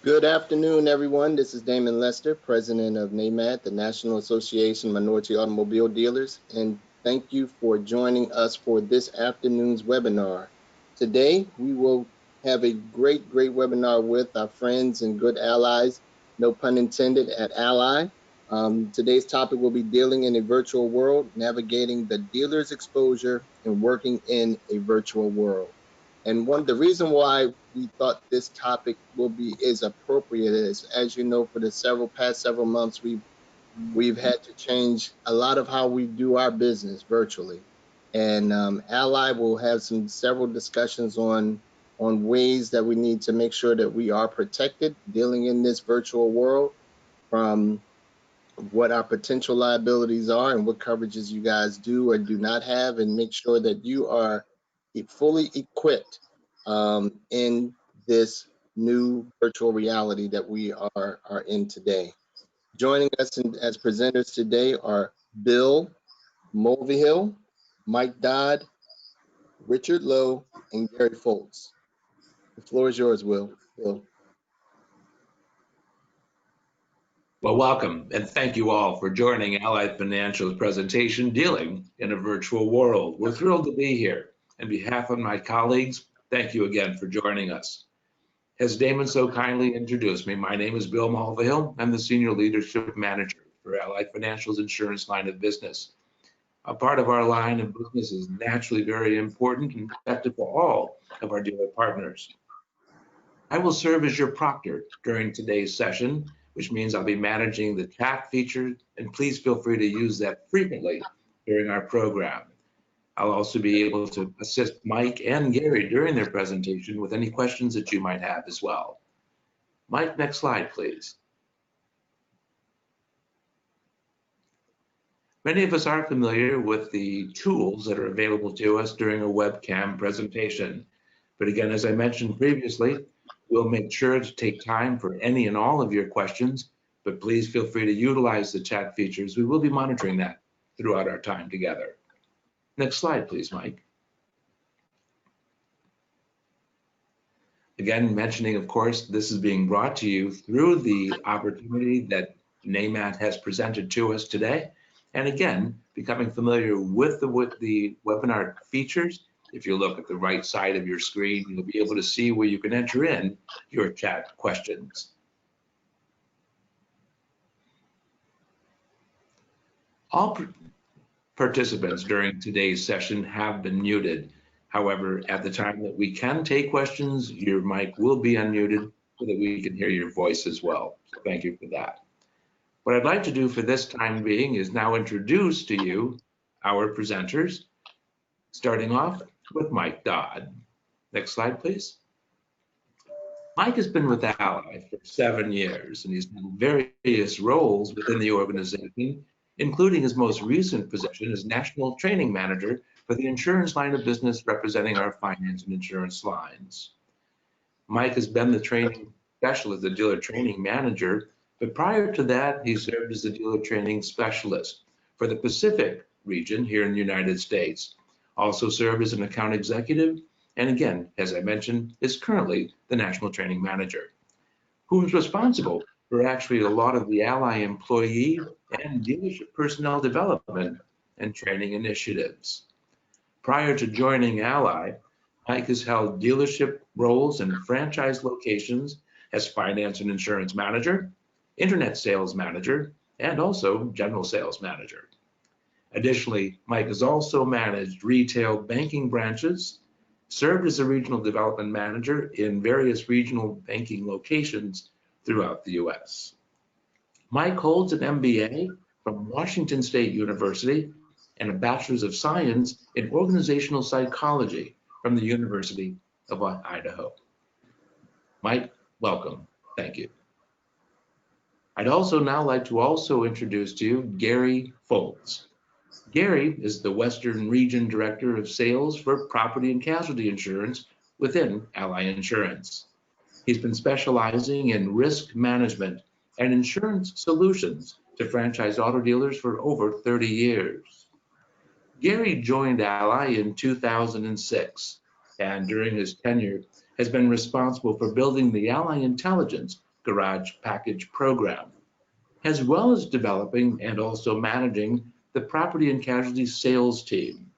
Good afternoon, everyone. This is Damon Lester, President of NAMAT, the National Association of Minority Automobile Dealers, and thank you for joining us for this afternoon's webinar. Today, we will have a great webinar with our friends and good allies, no pun intended, at Ally. Today's topic will be dealing in a virtual world, navigating the dealer's exposure and working in a virtual world. And the reason why we thought this topic is appropriate is, as you know, for the past several months, we've had to change a lot of how we do our business virtually. And Ally will have several discussions on ways that we need to make sure that we are protected dealing in this virtual world, from what our potential liabilities are and what coverages you guys do or do not have, and make sure that you are fully equipped in this new virtual reality that we are in today. Joining us as presenters today are Bill Mulvihill, Mike Dodd, Richard Lowe, and Gary Foltz. The floor is yours, Bill. Well, welcome, and thank you all for joining Ally Financial's presentation, Dealing in a Virtual World. We're thrilled to be here. On behalf of my colleagues, thank you again for joining us. As Damon so kindly introduced me, my name is Bill Mulvihill. I'm the Senior Leadership Manager for Ally Financial's insurance line of business. A part of our line of business is naturally very important and effective for all of our dealer partners. I will serve as your proctor during today's session, which means I'll be managing the chat feature, and please feel free to use that frequently during our program. I'll also be able to assist Mike and Gary during their presentation with any questions that you might have as well. Mike, next slide, please. Many of us are familiar with the tools that are available to us during a webcam presentation. But again, as I mentioned previously, we'll make sure to take time for any and all of your questions, but please feel free to utilize the chat features. We will be monitoring that throughout our time together. Next slide, please, Mike. Again, mentioning, of course, this is being brought to you through the opportunity that NAMAT has presented to us today. And again, becoming familiar with the webinar features. If you look at the right side of your screen, you'll be able to see where you can enter in your chat questions. All participants during today's session have been muted. However, at the time that we can take questions, your mic will be unmuted so that we can hear your voice as well. So thank you for that. What I'd like to do for this time being is now introduce to you our presenters, starting off with Mike Dodd. Next slide, please. Mike has been with Ally for 7 years, and he's done various roles within the organization, including his most recent position as National Training Manager for the insurance line of business representing our finance and insurance lines. Mike has been the training specialist, the dealer training manager, but prior to that, he served as the dealer training specialist for the Pacific region here in the United States. Also served as an account executive, and again, as I mentioned, is currently the National Training Manager, who is responsible for actually a lot of the Ally employee and dealership personnel development and training initiatives. Prior to joining Ally, Mike has held dealership roles in franchise locations as finance and insurance manager, internet sales manager, and also general sales manager. Additionally, Mike has also managed retail banking branches, served as a regional development manager in various regional banking locations throughout the U.S. Mike holds an MBA from Washington State University and a Bachelor's of Science in Organizational Psychology from the University of Idaho. Mike, welcome. Thank you. I'd also now like to introduce to you Gary Foltz. Gary is the Western Region Director of Sales for Property and Casualty Insurance within Ally Insurance. He's been specializing in risk management and insurance solutions to franchise auto dealers for over 30 years. Gary joined Ally in 2006, and during his tenure has been responsible for building the Ally Intelligence garage package program, as well as developing and also managing the property and casualty sales team.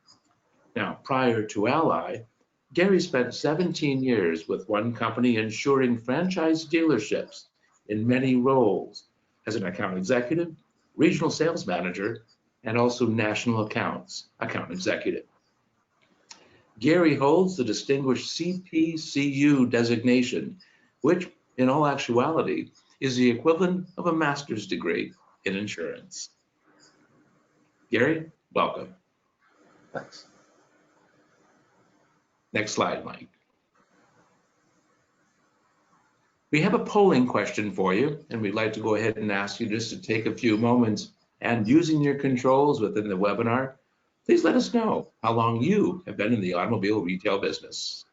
Now, prior to Ally, Gary spent 17 years with one company insuring franchise dealerships in many roles as an account executive, regional sales manager, and also national accounts account executive. Gary holds the distinguished CPCU designation, which in all actuality is the equivalent of a master's degree in insurance. Gary, welcome. Thanks. Next slide, Mike. We have a polling question for you, and we'd like to go ahead and ask you just to take a few moments and using your controls within the webinar, please let us know how long you have been in the automobile retail business.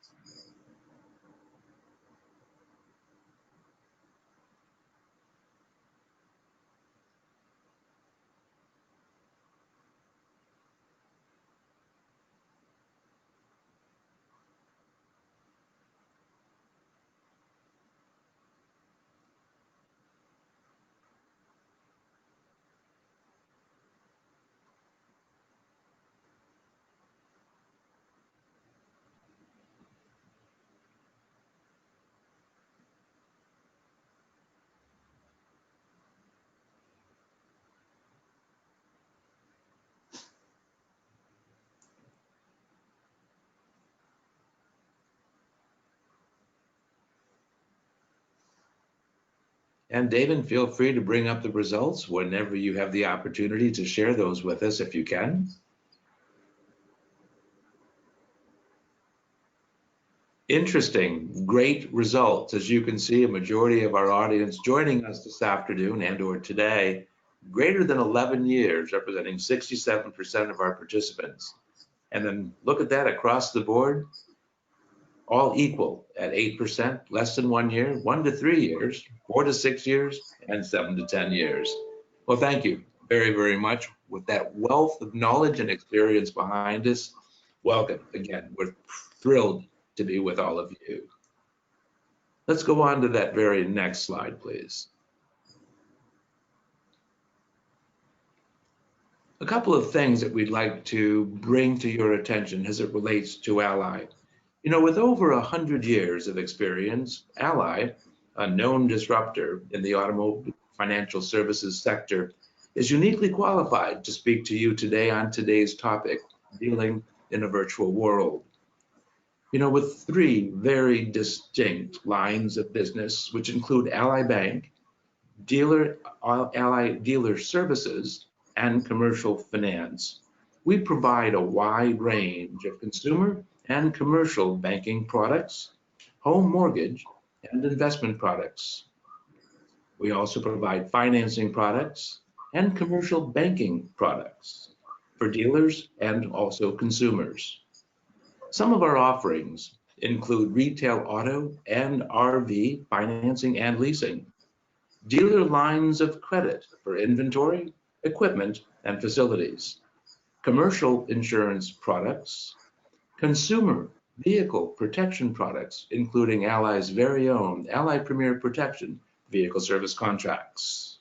And David, feel free to bring up the results whenever you have the opportunity to share those with us if you can. Interesting, great results. As you can see, a majority of our audience joining us this afternoon and or today, greater than 11 years, representing 67% of our participants. And then look at that across the board, all equal at 8%, less than 1 year, 1 to 3 years, 4 to 6 years, and 7 to 10 years. Well, thank you very, very much. With that wealth of knowledge and experience behind us, welcome again. We're thrilled to be with all of you. Let's go on to that very next slide, please. A couple of things that we'd like to bring to your attention as it relates to Ally. You know, with over 100 years of experience, Ally, a known disruptor in the automobile financial services sector, is uniquely qualified to speak to you today on today's topic, dealing in a virtual world. You know, with 3 very distinct lines of business, which include Ally Bank, Ally Dealer Services, and Commercial Finance, we provide a wide range of consumer and commercial banking products, home mortgage, and investment products. We also provide financing products and commercial banking products for dealers and also consumers. Some of our offerings include retail auto and RV financing and leasing, dealer lines of credit for inventory, equipment, and facilities, commercial insurance products, consumer vehicle protection products, including Ally's very own Ally Premier Protection vehicle service contracts.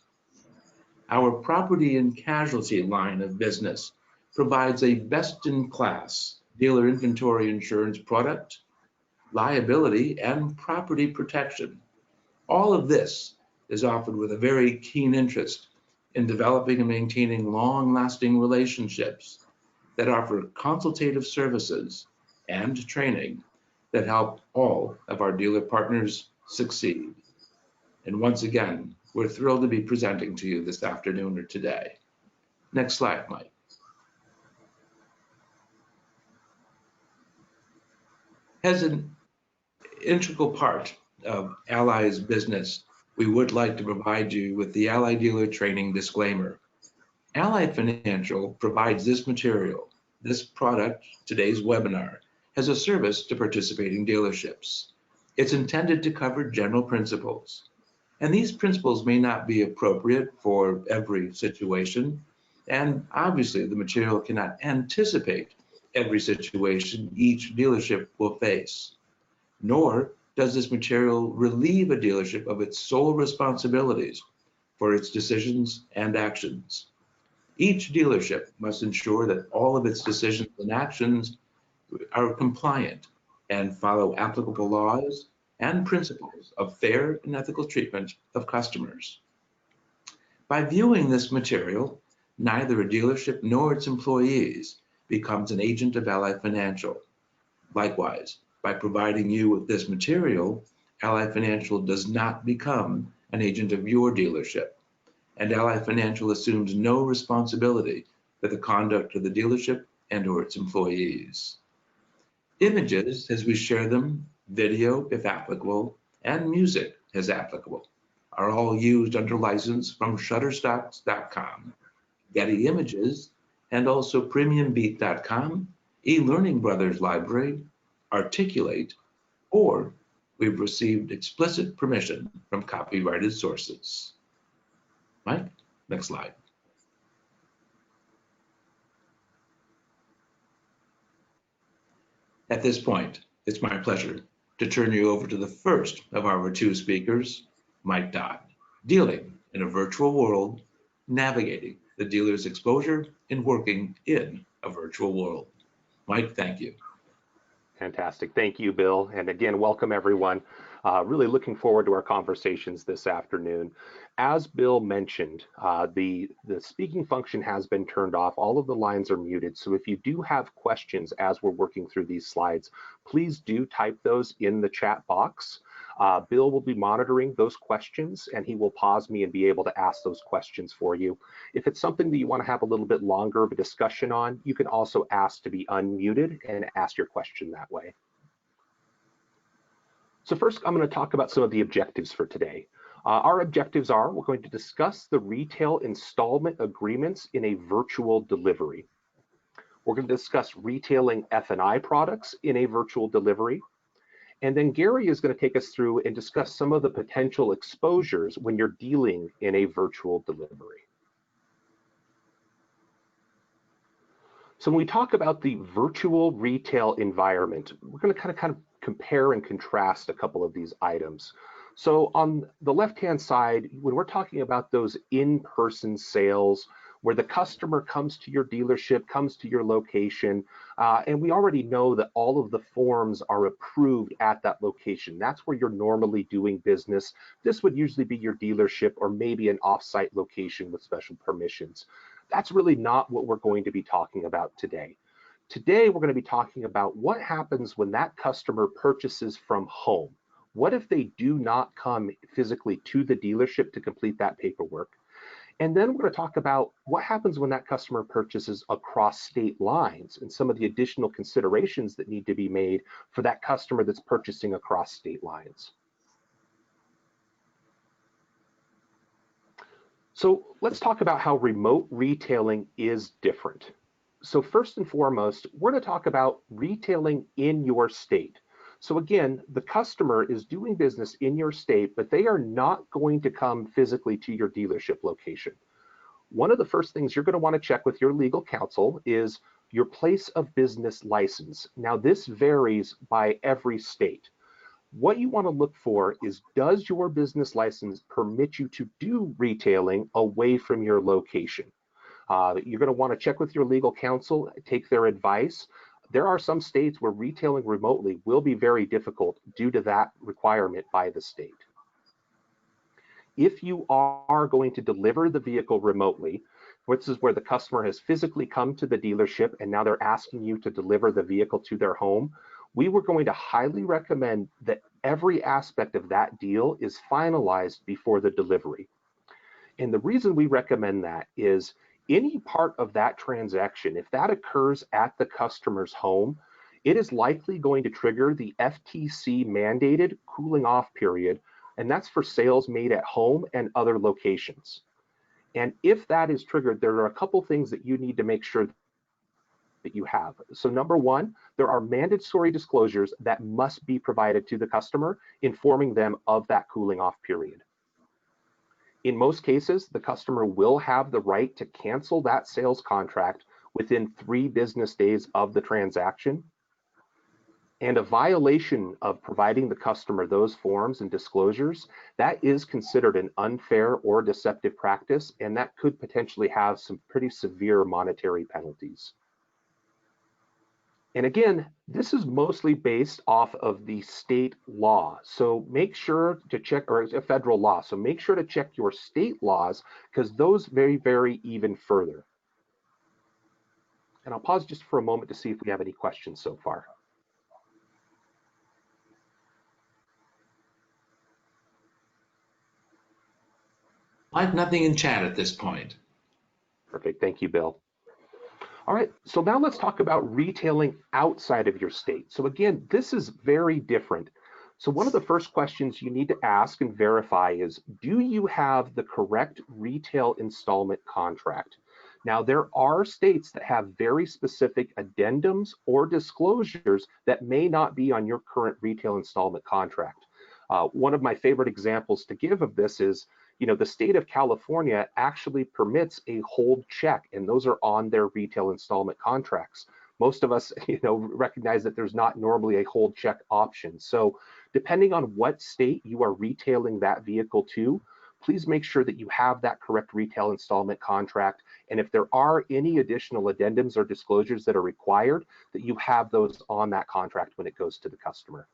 Our property and casualty line of business provides a best-in-class dealer inventory insurance product, liability, and property protection. All of this is offered with a very keen interest in developing and maintaining long-lasting relationships that offer consultative services and training that help all of our dealer partners succeed. And once again, we're thrilled to be presenting to you this afternoon or today. Next slide, Mike. As an integral part of Ally's business, we would like to provide you with the Ally Dealer Training Disclaimer. Ally Financial provides this material, this product, today's webinar, as a service to participating dealerships. It's intended to cover general principles, and these principles may not be appropriate for every situation, and obviously the material cannot anticipate every situation each dealership will face, nor does this material relieve a dealership of its sole responsibilities for its decisions and actions. Each dealership must ensure that all of its decisions and actions are compliant and follow applicable laws and principles of fair and ethical treatment of customers. By viewing this material, neither a dealership nor its employees becomes an agent of Ally Financial. Likewise, by providing you with this material, Ally Financial does not become an agent of your dealership, and Ally Financial assumes no responsibility for the conduct of the dealership and or its employees. Images, as we share them, video, if applicable, and music, as applicable, are all used under license from Shutterstock.com, Getty Images, and also PremiumBeat.com, eLearning Brothers Library, Articulate, or we've received explicit permission from copyrighted sources. Mike, next slide. At this point, it's my pleasure to turn you over to the first of our two speakers, Mike Dodd, dealing in a virtual world, navigating the dealer's exposure and working in a virtual world. Mike, thank you. Fantastic. Thank you, Bill. And again, welcome everyone. Really looking forward to our conversations this afternoon. As Bill mentioned, the speaking function has been turned off. All of the lines are muted. So if you do have questions as we're working through these slides, please do type those in the chat box. Bill will be monitoring those questions and he will pause me and be able to ask those questions for you. If it's something that you want to have a little bit longer of a discussion on, you can also ask to be unmuted and ask your question that way. So first, I'm going to talk about some of the objectives for today. Our objectives are, we're going to discuss the retail installment agreements in a virtual delivery. We're going to discuss retailing F&I products in a virtual delivery. And then Gary is going to take us through and discuss some of the potential exposures when you're dealing in a virtual delivery. So when we talk about the virtual retail environment, we're going to kind of compare and contrast a couple of these items. So on the left-hand side, when we're talking about those in-person sales, where the customer comes to your dealership, comes to your location, and we already know that all of the forms are approved at that location. That's where you're normally doing business. This would usually be your dealership or maybe an off-site location with special permissions. That's really not what we're going to be talking about today. Today, we're going to be talking about what happens when that customer purchases from home. What if they do not come physically to the dealership to complete that paperwork? And then we're going to talk about what happens when that customer purchases across state lines and some of the additional considerations that need to be made for that customer that's purchasing across state lines. So let's talk about how remote retailing is different. So first and foremost, we're going to talk about retailing in your state. So again, the customer is doing business in your state, but they are not going to come physically to your dealership location. One of the first things you're going to want to check with your legal counsel is your place of business license. Now, this varies by every state. What you want to look for is, does your business license permit you to do retailing away from your location? You're going to want to check with your legal counsel, take their advice. There are some states where retailing remotely will be very difficult due to that requirement by the state. If you are going to deliver the vehicle remotely, this is where the customer has physically come to the dealership and now they're asking you to deliver the vehicle to their home, we were going to highly recommend that every aspect of that deal is finalized before the delivery. And the reason we recommend that is any part of that transaction, if that occurs at the customer's home, it is likely going to trigger the FTC mandated cooling off period, and that's for sales made at home and other locations. And if that is triggered, there are a couple things that you need to make sure that you have. So number one, there are mandatory disclosures that must be provided to the customer, informing them of that cooling off period. In most cases, the customer will have the right to cancel that sales contract within 3 business days of the transaction. And a violation of providing the customer those forms and disclosures, that is considered an unfair or deceptive practice, and that could potentially have some pretty severe monetary penalties. And again, this is mostly based off of the state law. So make sure to check, or a federal law. So make sure to check your state laws because those vary even further. And I'll pause just for a moment to see if we have any questions so far. I have nothing in chat at this point. Perfect, thank you, Bill. All right, so now let's talk about retailing outside of your state. So again, this is very different. So one of the first questions you need to ask and verify is, do you have the correct retail installment contract? Now, there are states that have very specific addendums or disclosures that may not be on your current retail installment contract. One of my favorite examples to give of this is, the state of California actually permits a hold check, and those are on their retail installment contracts. Most of us, recognize that there's not normally a hold check option. So depending on what state you are retailing that vehicle to, please make sure that you have that correct retail installment contract. And if there are any additional addendums or disclosures that are required, that you have those on that contract when it goes to the customer.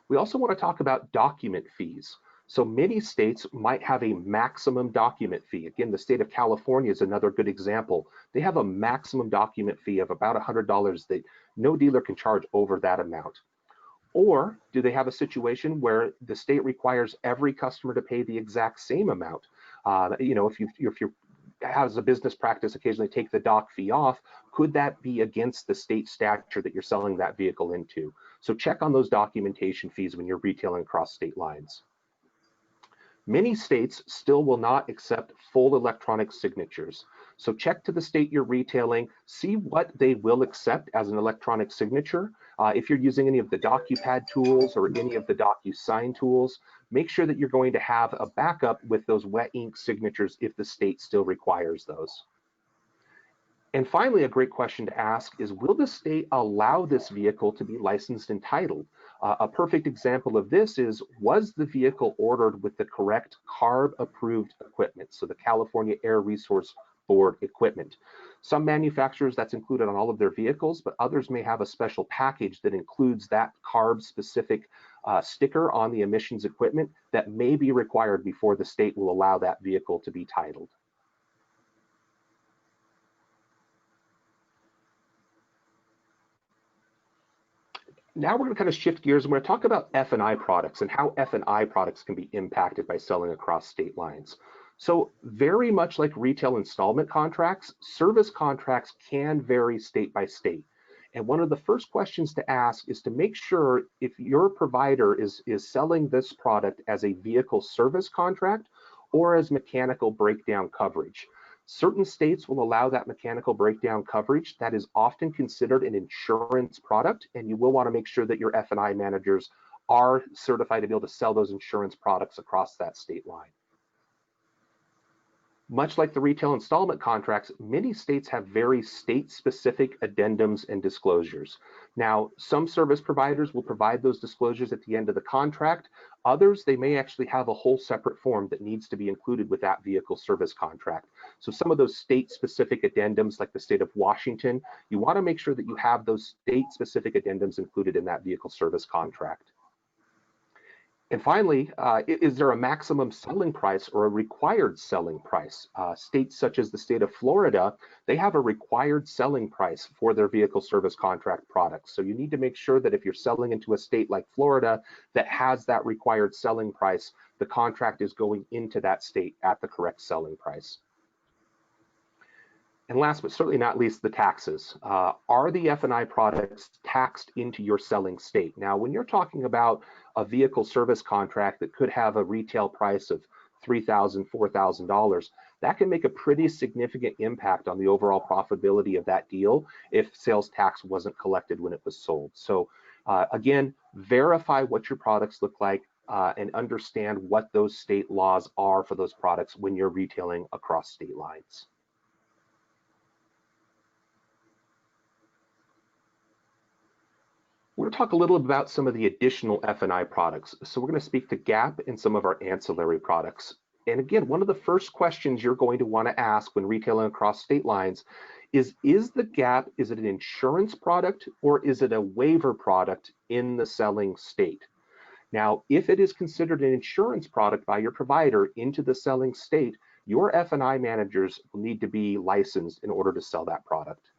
We also want to talk about document fees. So many states might have a maximum document fee. Again, the state of California is another good example. They have a maximum document fee of about $100 that no dealer can charge over that amount. Or do they have a situation where the state requires every customer to pay the exact same amount? If you as a business practice occasionally take the doc fee off, could that be against the state statute that you're selling that vehicle into? So check on those documentation fees when you're retailing across state lines. Many states still will not accept full electronic signatures. So check to the state you're retailing, see what they will accept as an electronic signature. If you're using any of the DocuPad tools or any of the DocuSign tools, make sure that you're going to have a backup with those wet ink signatures if the state still requires those. And finally, a great question to ask is, will the state allow this vehicle to be licensed and titled? A perfect example of this is, was the vehicle ordered with the correct CARB-approved equipment? So the California Air Resource Board equipment. Some manufacturers, that's included on all of their vehicles, but others may have a special package that includes that CARB-specific sticker on the emissions equipment that may be required before the state will allow that vehicle to be titled. Now we're going to kind of shift gears and we're going to talk about F&I products and how F&I products can be impacted by selling across state lines. So very much like retail installment contracts, service contracts can vary state by state. And one of the first questions to ask is to make sure if your provider is selling this product as a vehicle service contract or as mechanical breakdown coverage. Certain states will allow that mechanical breakdown coverage. That is often considered an insurance product, and you will want to make sure that your F&I managers are certified to be able to sell those insurance products across that state line. Much like the retail installment contracts, many states have very state-specific addendums and disclosures. Now, some service providers will provide those disclosures at the end of the contract. Others, they may actually have a whole separate form that needs to be included with that vehicle service contract. So some of those state-specific addendums, like the state of Washington, you want to make sure that you have those state-specific addendums included in that vehicle service contract. And finally, is there a maximum selling price or a required selling price? States such as the state of Florida, they have a required selling price for their vehicle service contract products. So you need to make sure that if you're selling into a state like Florida that has that required selling price, the contract is going into that state at the correct selling price. And last but certainly not least, the taxes. Are the F&I products taxed into your selling state? Now, when you're talking about a vehicle service contract that could have a retail price of $3,000, $4,000, that can make a pretty significant impact on the overall profitability of that deal if sales tax wasn't collected when it was sold. So again, verify what your products look like and understand what those state laws are for those products when you're retailing across state lines. We're going to talk a little about some of the additional F&I products. So we're going to speak to GAP and some of our ancillary products. And again, one of the first questions you're going to want to ask when retailing across state lines is the GAP, is it an insurance product or is it a waiver product in the selling state? Now, if it is considered an insurance product by your provider into the selling state, your F&I managers will need to be licensed in order to sell that product.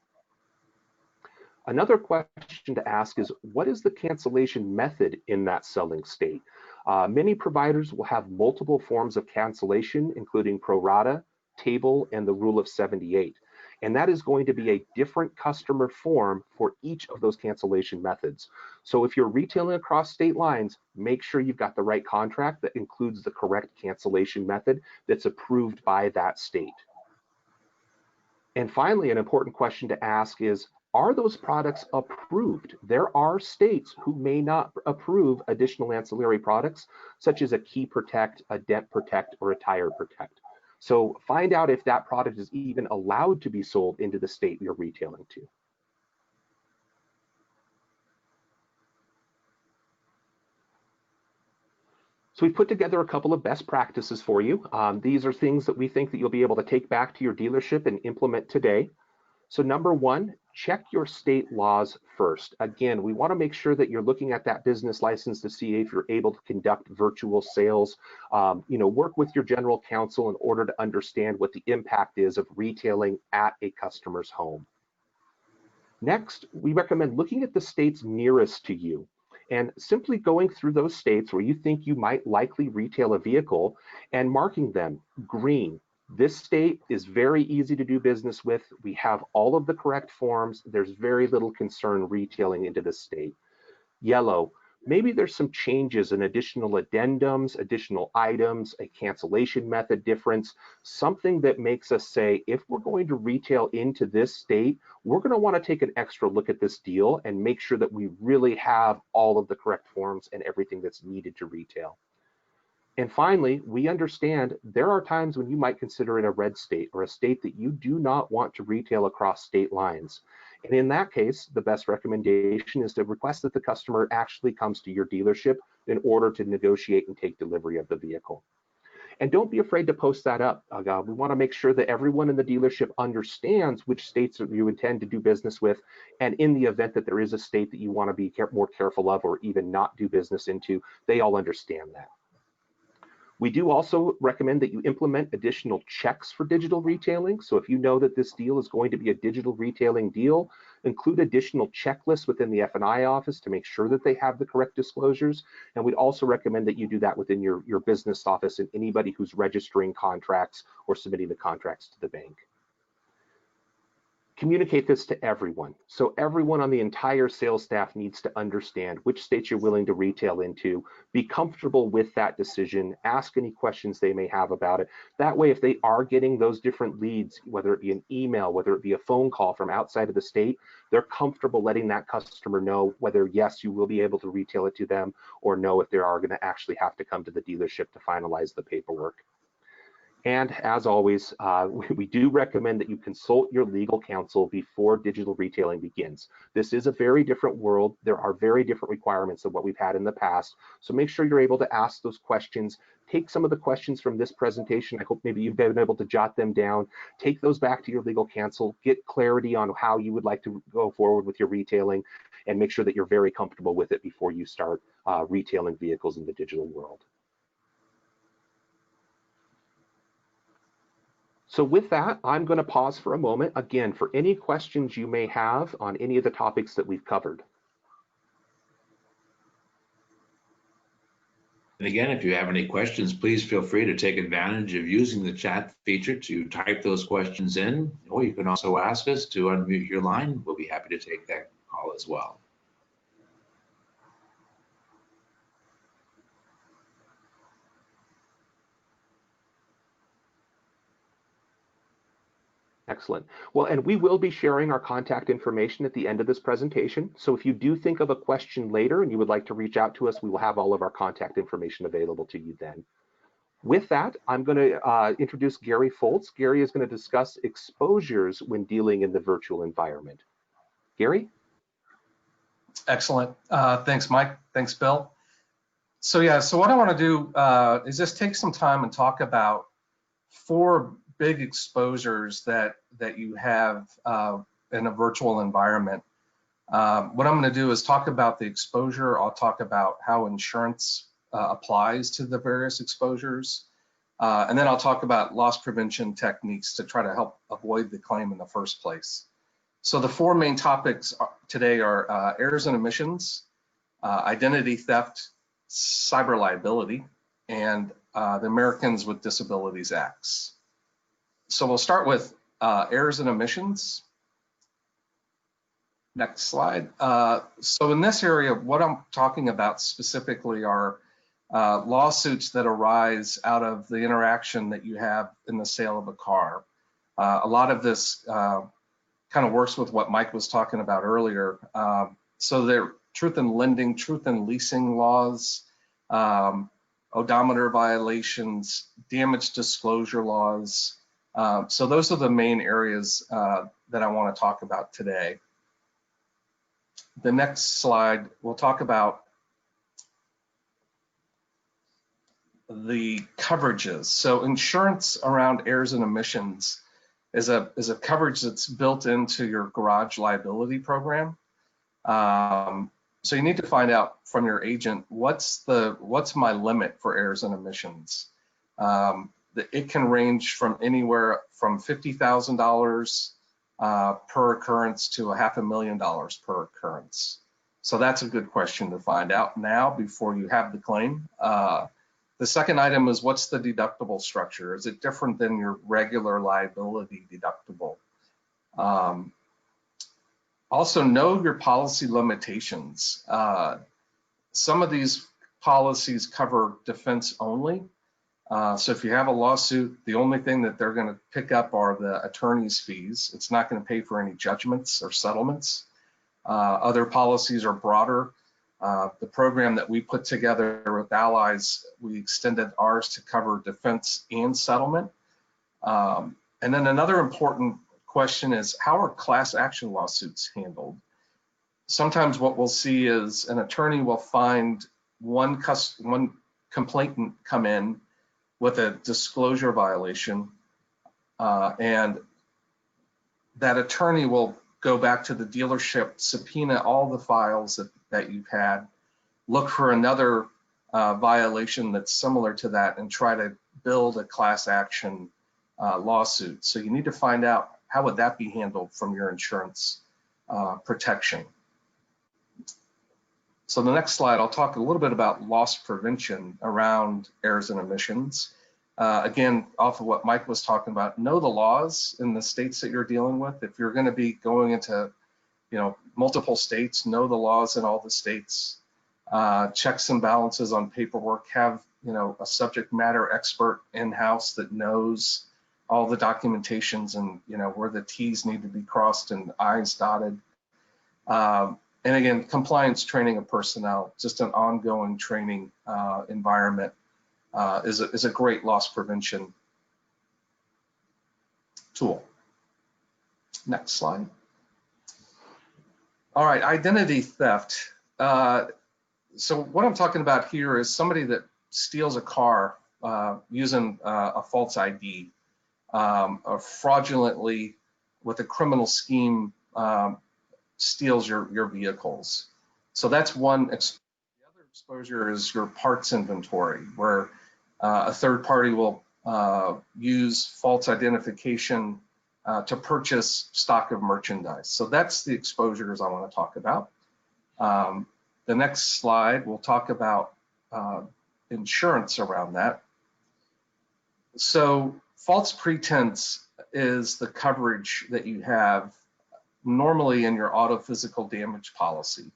Another question to ask is, what is the cancellation method in that selling state? Many providers will have multiple forms of cancellation, including pro rata, table, and the rule of 78. And that is going to be a different customer form for each of those cancellation methods. So if you're retailing across state lines, make sure you've got the right contract that includes the correct cancellation method that's approved by that state. And finally, an important question to ask is, are those products approved? There are states who may not approve additional ancillary products, such as a key protect, a dent protect, or a tire protect. So find out if that product is even allowed to be sold into the state you're retailing to. So we've put together a couple of best practices for you. These are things that we think that you'll be able to take back to your dealership and implement today. So number one, check your state laws first. Again, we want to make sure that you're looking at that business license to see if you're able to conduct virtual sales. Work with your general counsel in order to understand what the impact is of retailing at a customer's home. Next, we recommend looking at the states nearest to you and simply going through those states where you think you might likely retail a vehicle and marking them green. This state is very easy to do business with. We have all of the correct forms. There's very little concern retailing into this state. Yellow, maybe there's some changes and additional addendums, additional items, a cancellation method difference, something that makes us say, if we're going to retail into this state, we're going to want to take an extra look at this deal and make sure that we really have all of the correct forms and everything that's needed to retail. And finally, we understand there are times when you might consider it a red state or a state that you do not want to retail across state lines. And in that case, the best recommendation is to request that the customer actually comes to your dealership in order to negotiate and take delivery of the vehicle. And don't be afraid to post that up. We want to make sure that everyone in the dealership understands which states you intend to do business with. And in the event that there is a state that you want to be more careful of or even not do business into, they all understand that. We do also recommend that you implement additional checks for digital retailing. So if you know that this deal is going to be a digital retailing deal, include additional checklists within the F&I office to make sure that they have the correct disclosures. And we'd also recommend that you do that within your business office and anybody who's registering contracts or submitting the contracts to the bank. Communicate this to everyone. So everyone on the entire sales staff needs to understand which states you're willing to retail into, be comfortable with that decision, ask any questions they may have about it. That way, if they are getting those different leads, whether it be an email, whether it be a phone call from outside of the state, they're comfortable letting that customer know whether, yes, you will be able to retail it to them, or no, if they are going to actually have to come to the dealership to finalize the paperwork. And as always, we do recommend that you consult your legal counsel before digital retailing begins. This is a very different world. There are very different requirements than what we've had in the past. So make sure you're able to ask those questions. Take some of the questions from this presentation. I hope maybe you've been able to jot them down. Take those back to your legal counsel. Get clarity on how you would like to go forward with your retailing, and make sure that you're very comfortable with it before you start retailing vehicles in the digital world. So with that, I'm going to pause for a moment, again, for any questions you may have on any of the topics that we've covered. And again, if you have any questions, please feel free to take advantage of using the chat feature to type those questions in, or you can also ask us to unmute your line. We'll be happy to take that call as well. Excellent. Well, and we will be sharing our contact information at the end of this presentation. So if you do think of a question later and you would like to reach out to us, we will have all of our contact information available to you then. With that, I'm going to introduce Gary Foltz. Gary is going to discuss exposures when dealing in the virtual environment. Gary? Excellent. Thanks, Mike. Thanks, Bill. So what I want to do is just take some time and talk about 4 big exposures that you have in a virtual environment. What I'm going to do is talk about the exposure. I'll talk about how insurance applies to the various exposures. And then I'll talk about loss prevention techniques to try to help avoid the claim in the first place. So the 4 main topics today are errors and omissions, identity theft, cyber liability, and the Americans with Disabilities Acts. So we'll start with errors and omissions. Next slide. So in this area, what I'm talking about specifically are lawsuits that arise out of the interaction that you have in the sale of a car. A lot of this kind of works with what Mike was talking about earlier. So there truth in lending, truth in leasing laws, odometer violations, damage disclosure laws. So those are the main areas that I want to talk about today. The next slide, we'll talk about the coverages. So insurance around errors and omissions is a coverage that's built into your garage liability program. So you need to find out from your agent what's my limit for errors and omissions. It can range from anywhere from $50,000 per occurrence to $500,000 per occurrence. So that's a good question to find out now before you have the claim. The second item is, what's the deductible structure? Is it different than your regular liability deductible? Also, know your policy limitations. Some of these policies cover defense only. So if you have a lawsuit, the only thing that they're going to pick up are the attorney's fees. It's not going to pay for any judgments or settlements. Other policies are broader. The program that we put together with Allies, we extended ours to cover defense and settlement. And then another important question is, how are class action lawsuits handled? Sometimes what we'll see is an attorney will find one complainant come in with a disclosure violation, and that attorney will go back to the dealership, subpoena all the files that you've had, look for another violation that's similar to that, and try to build a class action lawsuit. So you need to find out, how would that be handled from your insurance protection? So the next slide, I'll talk a little bit about loss prevention around errors and omissions. Again, off of what Mike was talking about, know the laws in the states that you're dealing with. If you're going to be going into, multiple states, know the laws in all the states. Checks and balances on paperwork. Have, a subject matter expert in-house that knows all the documentations and, where the T's need to be crossed and I's dotted. And again, compliance training of personnel, just an ongoing training environment is a great loss prevention tool. Next slide. All right, identity theft. So what I'm talking about here is somebody that steals a car using a false ID, or fraudulently with a criminal scheme steals your vehicles. So that's one. The other exposure is your parts inventory, where a third party will use false identification to purchase stock of merchandise. So that's the exposures I want to talk about. The next slide, we'll talk about insurance around that. So false pretense is the coverage that you have normally in your auto physical damage policy.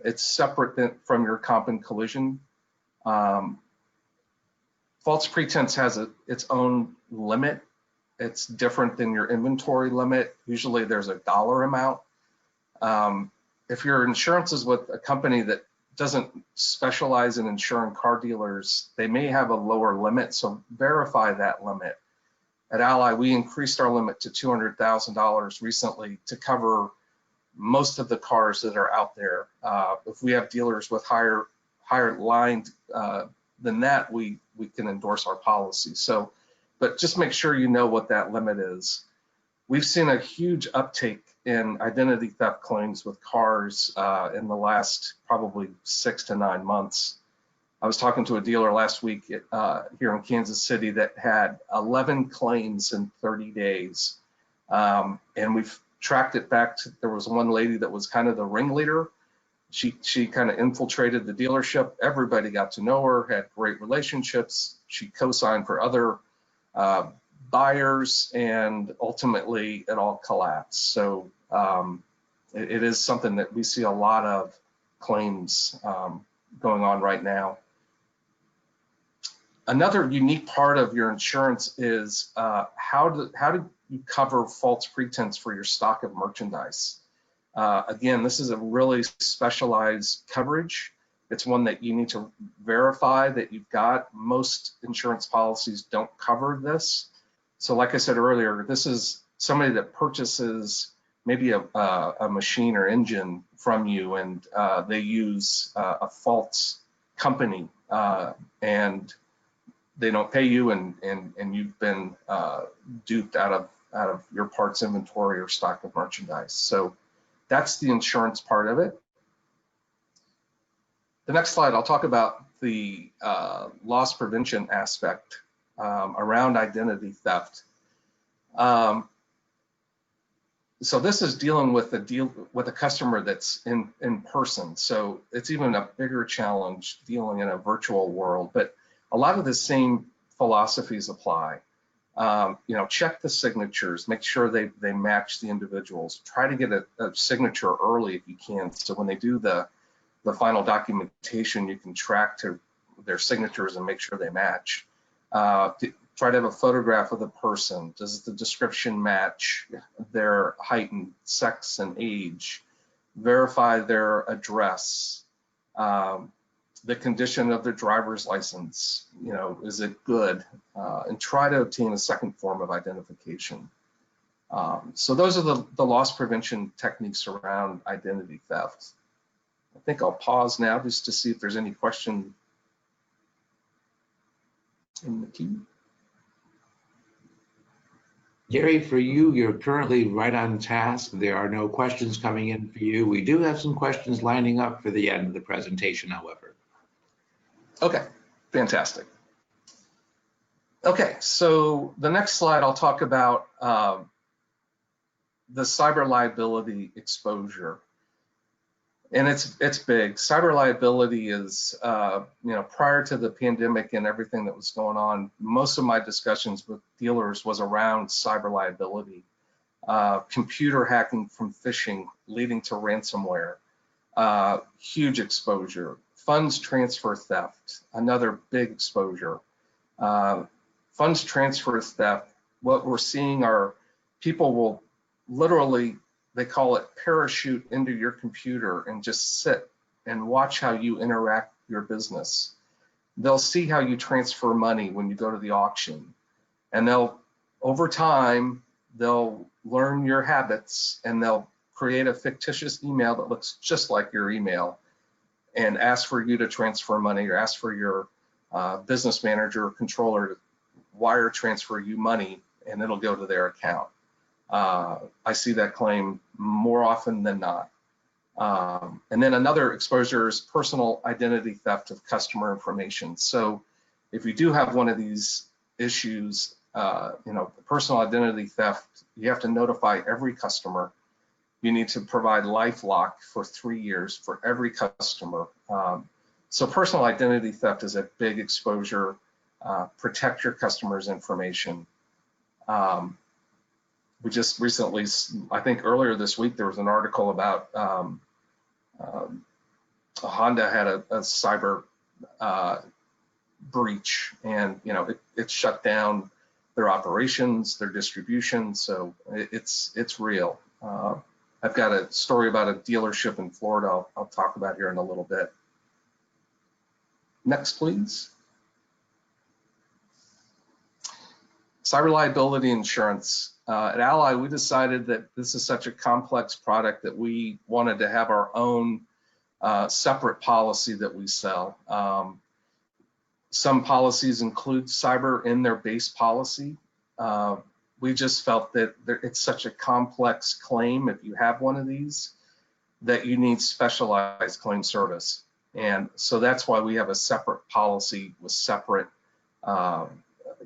It's separate from your comp and collision. False pretense has its own limit. It's different than your inventory limit. Usually there's a dollar amount. If your insurance is with a company that doesn't specialize in insuring car dealers, they may have a lower limit, so verify that limit. At Ally, we increased our limit to $200,000 recently to cover most of the cars that are out there. If we have dealers with higher lined than that, we can endorse our policy. So, but just make sure you know what that limit is. We've seen a huge uptake in identity theft claims with cars in the last probably 6 to 9 months. I was talking to a dealer last week here in Kansas City that had 11 claims in 30 days. And we've tracked it back to, there was one lady that was kind of the ringleader. She kind of infiltrated the dealership. Everybody got to know her, had great relationships. She co-signed for other buyers, and ultimately it all collapsed. So it is something that we see a lot of claims going on right now. Another unique part of your insurance is how do you cover false pretense for your stock of merchandise? Again, this is a really specialized coverage. It's one that you need to verify that you've got. Most insurance policies don't cover this. So like I said earlier, this is somebody that purchases maybe a machine or engine from you, and they use a false company and they don't pay you, and you've been duped out of your parts inventory or stock of merchandise. So that's the insurance part of it. The next slide, I'll talk about the loss prevention aspect around identity theft. So this is dealing with a customer that's in person. So it's even a bigger challenge dealing in a virtual world, but a lot of the same philosophies apply. Check the signatures, make sure they match the individuals. Try to get a signature early if you can, so when they do the final documentation, you can track to their signatures and make sure they match. Try to have a photograph of the person. Does the description match their height and sex and age? Verify their address. The condition of their driver's license, is it good? And try to obtain a second form of identification. So those are the loss prevention techniques around identity theft. I think I'll pause now just to see if there's any question in the queue. Gary, for you, you're currently right on task. There are no questions coming in for you. We do have some questions lining up for the end of the presentation, however. Okay, fantastic. Okay, so the next slide, I'll talk about the cyber liability exposure. And it's big. Cyber liability is, prior to the pandemic and everything that was going on, most of my discussions with dealers was around cyber liability, computer hacking from phishing leading to ransomware, huge exposure, funds transfer theft, another big exposure. Funds transfer theft, what we're seeing are people will literally, they call it parachute into your computer and just sit and watch how you interact with your business. They'll see how you transfer money when you go to the auction, and over time, they'll learn your habits, and they'll create a fictitious email that looks just like your email and ask for you to transfer money, or ask for your business manager or controller to wire transfer you money, and it'll go to their account. I see that claim more often than not. And then another exposure is personal identity theft of customer information. So if you do have one of these issues, personal identity theft, you have to notify every customer. You need to provide LifeLock for 3 years for every customer. So personal identity theft is a big exposure. Protect your customers' information. We just recently, I think earlier this week, there was an article about Honda had a cyber breach, and it shut down their operations, their distribution. So it's real. I've got a story about a dealership in Florida I'll talk about here in a little bit. Next, please. Cyber liability insurance. At Ally, we decided that this is such a complex product that we wanted to have our own separate policy that we sell. Some policies include cyber in their base policy. We just felt that it's such a complex claim if you have one of these that you need specialized claim service. And so that's why we have a separate policy with separate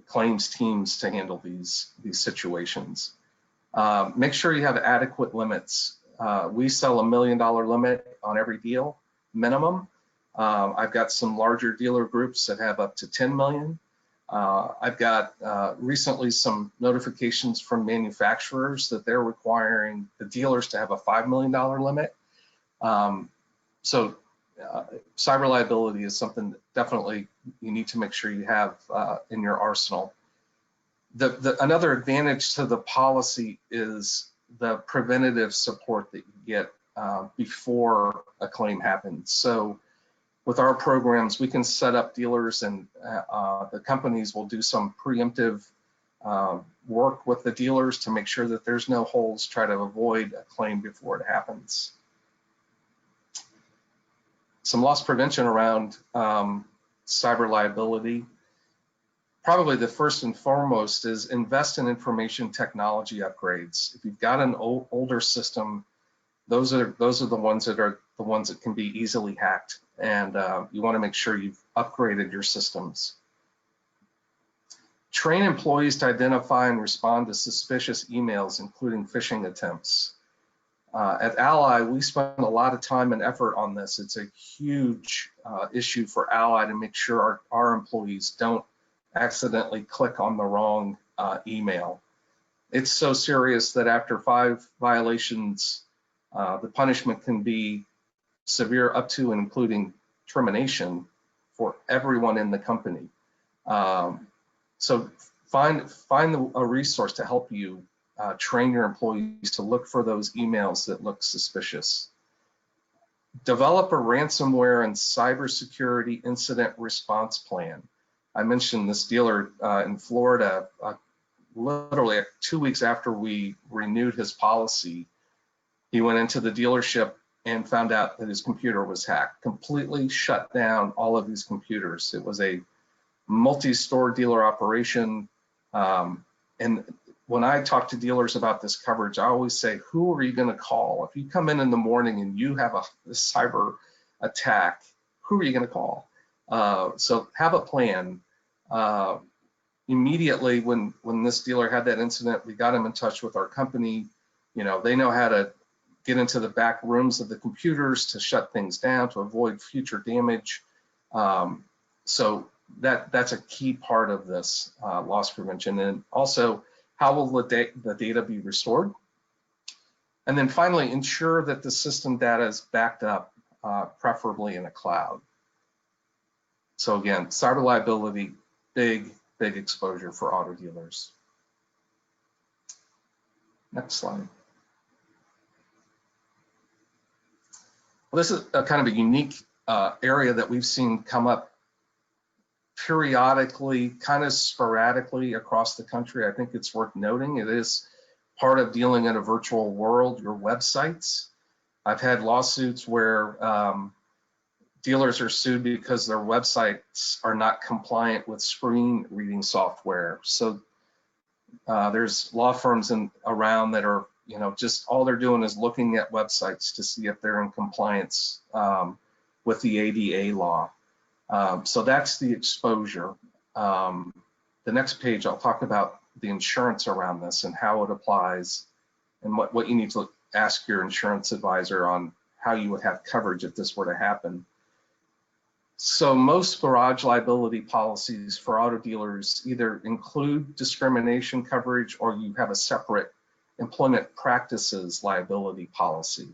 claims teams to handle these situations. Make sure you have adequate limits. We sell $1 million limit on every deal, minimum. I've got some larger dealer groups that have up to 10 million. I've got recently some notifications from manufacturers that they're requiring the dealers to have a $5 million limit. So cyber liability is something that definitely you need to make sure you have in your arsenal. Another advantage to the policy is the preventative support that you get before a claim happens. So with our programs, we can set up dealers, and the companies will do some preemptive work with the dealers to make sure that there's no holes, try to avoid a claim before it happens. Some loss prevention around cyber liability. Probably the first and foremost is invest in information technology upgrades. If you've got an older system, those are the ones that can be easily hacked, and you want to make sure you've upgraded your systems. Train employees to identify and respond to suspicious emails, including phishing attempts. At Ally, we spend a lot of time and effort on this. It's a huge issue for Ally to make sure our employees don't accidentally click on the wrong email. It's so serious that after 5 violations, the punishment can be severe, up to and including termination for everyone in the company. So find a resource to help you train your employees to look for those emails that look suspicious. Develop a ransomware and cybersecurity incident response plan. I mentioned this dealer in Florida, literally 2 weeks after we renewed his policy, he went into the dealership and found out that his computer was hacked, completely shut down all of these computers. It was a multi-store dealer operation. And when I talk to dealers about this coverage, I always say, who are you going to call? If you come in the morning and you have a cyber attack, who are you going to call? So have a plan. Immediately when this dealer had that incident, we got him in touch with our company. You know, they know how to get into the back rooms of the computers to shut things down, to avoid future damage. So that's a key part of this loss prevention. And also, how will the data be restored? And then finally, ensure that the system data is backed up, preferably in a cloud. So again, cyber liability, big exposure for auto dealers. Next slide. Well, this is a kind of a unique area that we've seen come up periodically, kind of sporadically across the country. I think it's worth noting. It is part of dealing in a virtual world, your websites. I've had lawsuits where dealers are sued because their websites are not compliant with screen reading software. So there's law firms around that are, you know, just all they're doing is looking at websites to see if they're in compliance with the ADA law. So that's the exposure. The next page, I'll talk about the insurance around this and how it applies and what you need to ask your insurance advisor on how you would have coverage if this were to happen. So most garage liability policies for auto dealers either include discrimination coverage or you have a separate employment practices liability policy.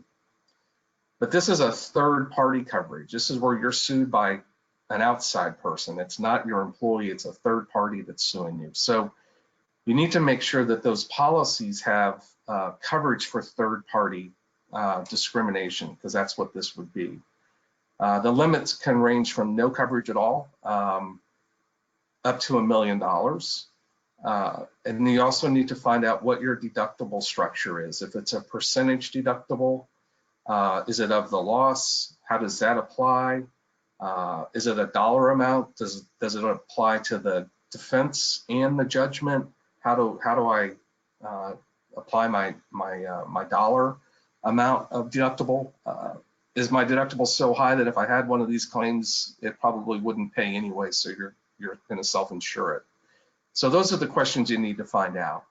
But this is a third-party coverage. This is where you're sued by an outside person. It's not your employee, it's a third party that's suing you. So you need to make sure that those policies have coverage for third-party discrimination, because that's what this would be. The limits can range from no coverage at all up to $1 million. And you also need to find out what your deductible structure is. If it's a percentage deductible, is it of the loss? How does that apply? Is it a dollar amount? Does it apply to the defense and the judgment? How do I apply my dollar amount of deductible? Is my deductible so high that if I had one of these claims, it probably wouldn't pay anyway, so you're going to self-insure it? So those are the questions you need to find out.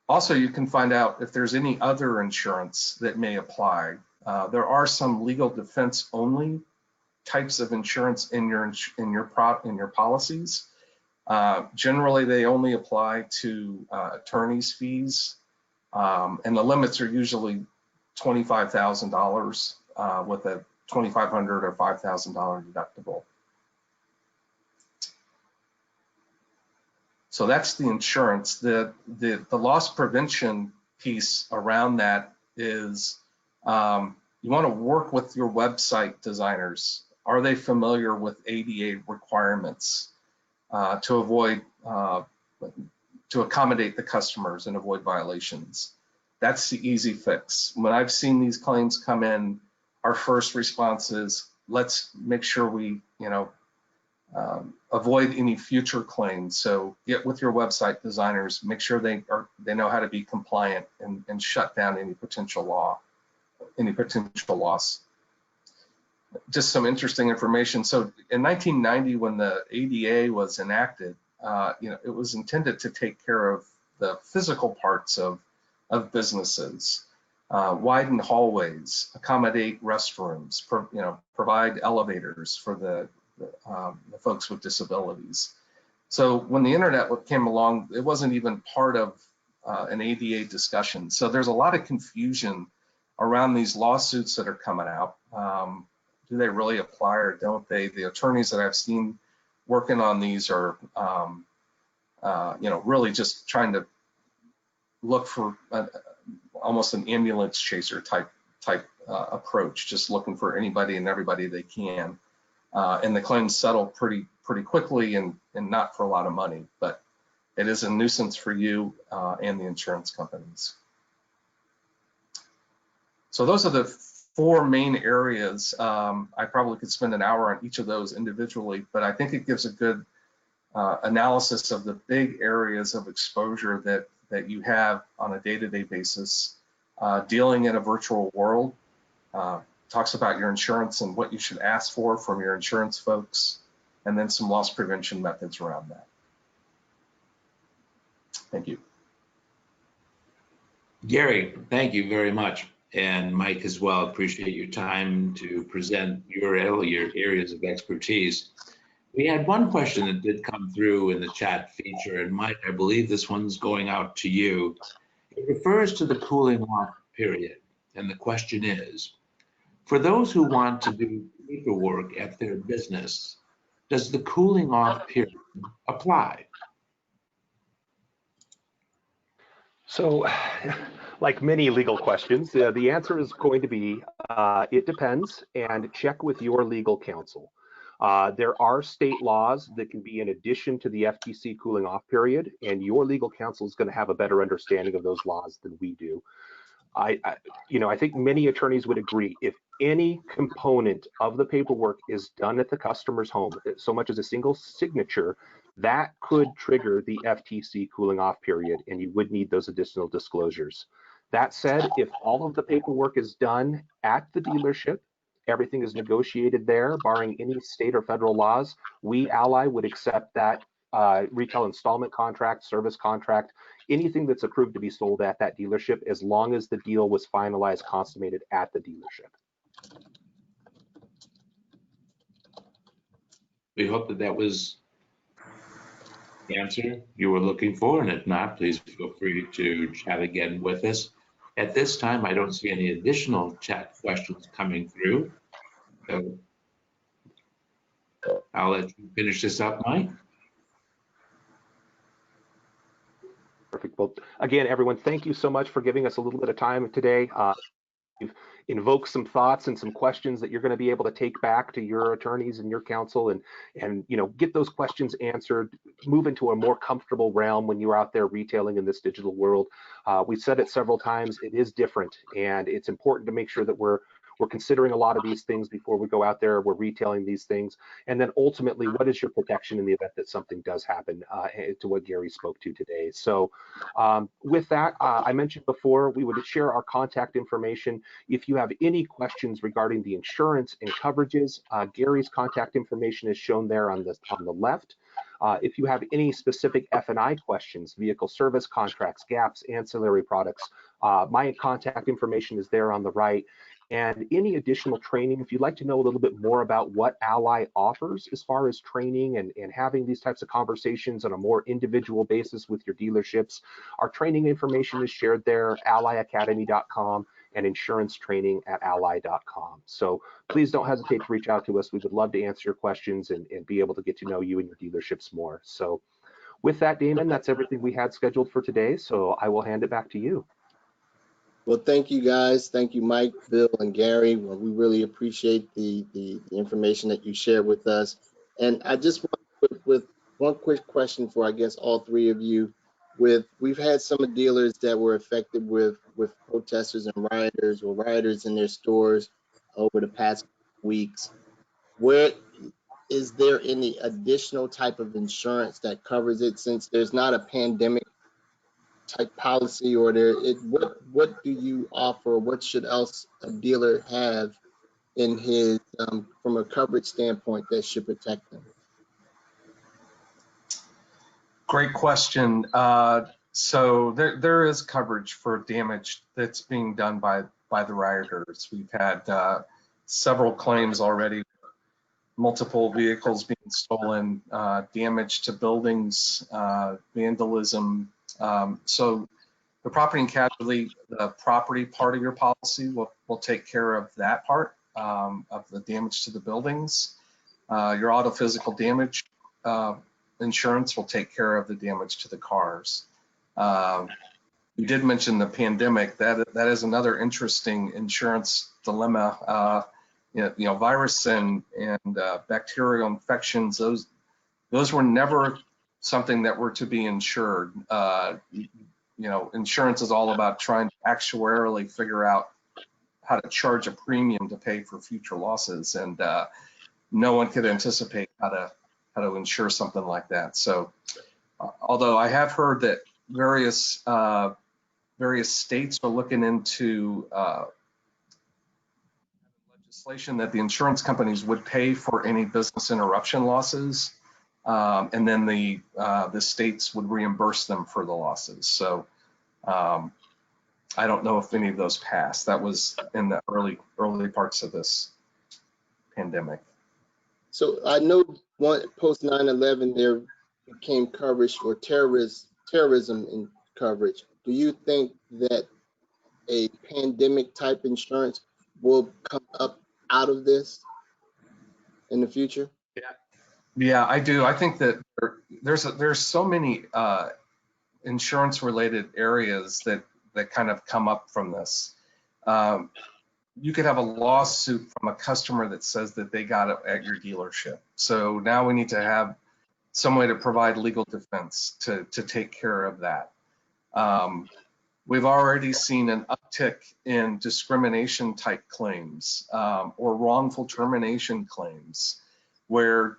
Also, you can find out if there's any other insurance that may apply. There are some legal defense only types of insurance in your policies. Generally, they only apply to attorney's fees, and the limits are usually $25,000 with a $2,500 or $5,000 deductible. So that's the insurance. The loss prevention piece around that is you want to work with your website designers. Are they familiar with ADA requirements to accommodate the customers and avoid violations? That's the easy fix. When I've seen these claims come in, our first response is, let's make sure we, avoid any future claims. So get with your website designers, make sure they know how to be compliant and shut down any potential loss. Just some interesting information. So in 1990, when the ADA was enacted, it was intended to take care of the physical parts of businesses, widen hallways, accommodate restrooms, provide elevators for the folks with disabilities. So when the internet came along, it wasn't even part of an ADA discussion. So there's a lot of confusion around these lawsuits that are coming out. Do they really apply or don't they? The attorneys that I've seen working on these are, really just trying to look for almost an ambulance chaser type approach, just looking for anybody and everybody they can. And the claims settle pretty quickly and not for a lot of money, but it is a nuisance for you and the insurance companies. So those are the 4 main areas. I probably could spend an hour on each of those individually, but I think it gives a good analysis of the big areas of exposure that you have on a day-to-day basis, dealing in a virtual world. Talks about your insurance and what you should ask for from your insurance folks, and then some loss prevention methods around that. Thank you. Gary, thank you very much. And Mike as well, appreciate your time to present your areas of expertise. We had one question that did come through in the chat feature, and Mike, I believe this one's going out to you. It refers to the cooling off period, and the question is, for those who want to do paperwork at their business, does the cooling off period apply? So, like many legal questions, the answer is going to be, it depends, and check with your legal counsel. There are state laws that can be in addition to the FTC cooling off period, and your legal counsel is going to have a better understanding of those laws than we do. I think many attorneys would agree, if any component of the paperwork is done at the customer's home, so much as a single signature, that could trigger the FTC cooling off period, and you would need those additional disclosures. That said, if all of the paperwork is done at the dealership, everything is negotiated there, barring any state or federal laws, we, Ally, would accept that retail installment contract, service contract, anything that's approved to be sold at that dealership, as long as the deal was finalized, consummated at the dealership. We hope that was the answer you were looking for, and if not, please feel free to chat again with us. At this time, I don't see any additional chat questions coming through, so I'll let you finish this up, Mike. Perfect. Well, again, everyone, thank you so much for giving us a little bit of time today. invoke some thoughts and some questions that you're going to be able to take back to your attorneys and your counsel, and get those questions answered, move into a more comfortable realm when you're out there retailing in this digital world. We've said it several times, it is different, and it's important to make sure that we're considering a lot of these things before we go out there, we're retailing these things. And then ultimately, what is your protection in the event that something does happen, to what Gary spoke to today. So with that, I mentioned before, we would share our contact information. If you have any questions regarding the insurance and coverages, Gary's contact information is shown there on the left. If you have any specific F&I questions, vehicle service contracts, gaps, ancillary products, my contact information is there on the right. And any additional training, if you'd like to know a little bit more about what Ally offers as far as training and having these types of conversations on a more individual basis with your dealerships, our training information is shared there, allyacademy.com, and insurance training at ally.com. So please don't hesitate to reach out to us. We would love to answer your questions and be able to get to know you and your dealerships more. So with that, Damon, that's everything we had scheduled for today. So I will hand it back to you. Well, thank you guys. Thank you, Mike, Bill, and Gary. Well, we really appreciate the information that you shared with us. And I just want with one quick question for, I guess, all three of you. We've had some dealers that were affected with protesters and rioters or rioters in their stores over the past weeks. Where is there any additional type of insurance that covers it, since there's not a pandemic type policy, or what do you offer? What should else a dealer have in his from a coverage standpoint that should protect them? Great question. So there is coverage for damage that's being done by the rioters. We've had several claims already, multiple vehicles being stolen, damage to buildings, vandalism. So the property and casualty, the property part of your policy will take care of that part of the damage to the buildings. Your auto physical damage insurance will take care of the damage to the cars. You did mention the pandemic. That is another interesting insurance dilemma. Virus and bacterial infections, those were never something that were to be insured. Insurance is all about trying to actuarially figure out how to charge a premium to pay for future losses, and no one could anticipate how to insure something like that. So, although I have heard that various states are looking into legislation that the insurance companies would pay for any business interruption losses, and then the states would reimburse them for the losses. So I don't know if any of those passed. That was in the early parts of this pandemic. So I know post 9/11 there became coverage for terrorism in coverage. Do you think that a pandemic type insurance will come up out of this in the future? Yeah, I do. I think that there's so many insurance related areas that kind of come up from this. You could have a lawsuit from a customer that says that they got it at your dealership. So now we need to have some way to provide legal defense to take care of that. We've already seen an uptick in discrimination type claims or wrongful termination claims, where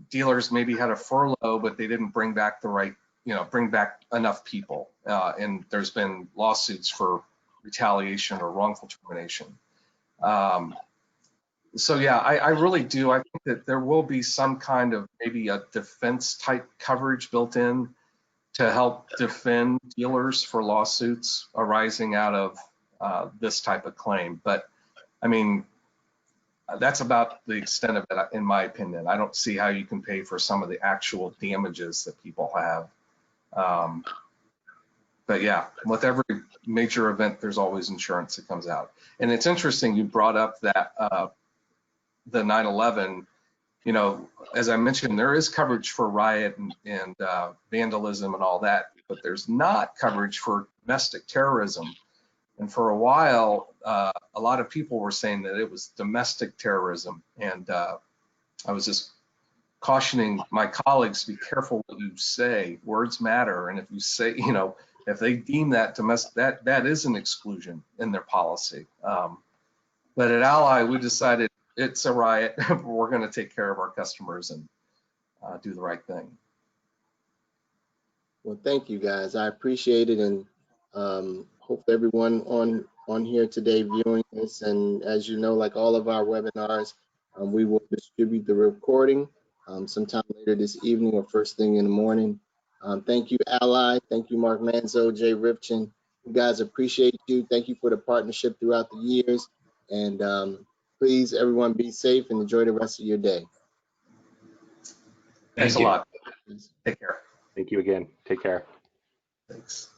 dealers maybe had a furlough, but they didn't bring back bring back enough people. And there's been lawsuits for retaliation or wrongful termination. So yeah, I really do. I think that there will be some kind of maybe a defense type coverage built in to help defend dealers for lawsuits arising out of this type of claim. But I mean, that's about the extent of it, in my opinion. I don't see how you can pay for some of the actual damages that people have. But yeah, with every major event, there's always insurance that comes out. And it's interesting you brought up that the 9/11, as I mentioned, there is coverage for riot and vandalism and all that, but there's not coverage for domestic terrorism. And for a while, a lot of people were saying that it was domestic terrorism. And I was just cautioning my colleagues to be careful what you say. Words matter. And if you say, you know, if they deem that domestic, that is an exclusion in their policy. But at Ally, we decided it's a riot. We're going to take care of our customers and do the right thing. Well, thank you guys. I appreciate it, and hope everyone on here today viewing this. And as you know, like all of our webinars, we will distribute the recording sometime later this evening or first thing in the morning. Thank you, Ally. Thank you, Mark Manzo, Jay Ripchin. You guys, appreciate you. Thank you for the partnership throughout the years. And please, everyone, be safe and enjoy the rest of your day. Thanks a lot. Take care. Thank you again. Take care. Thanks.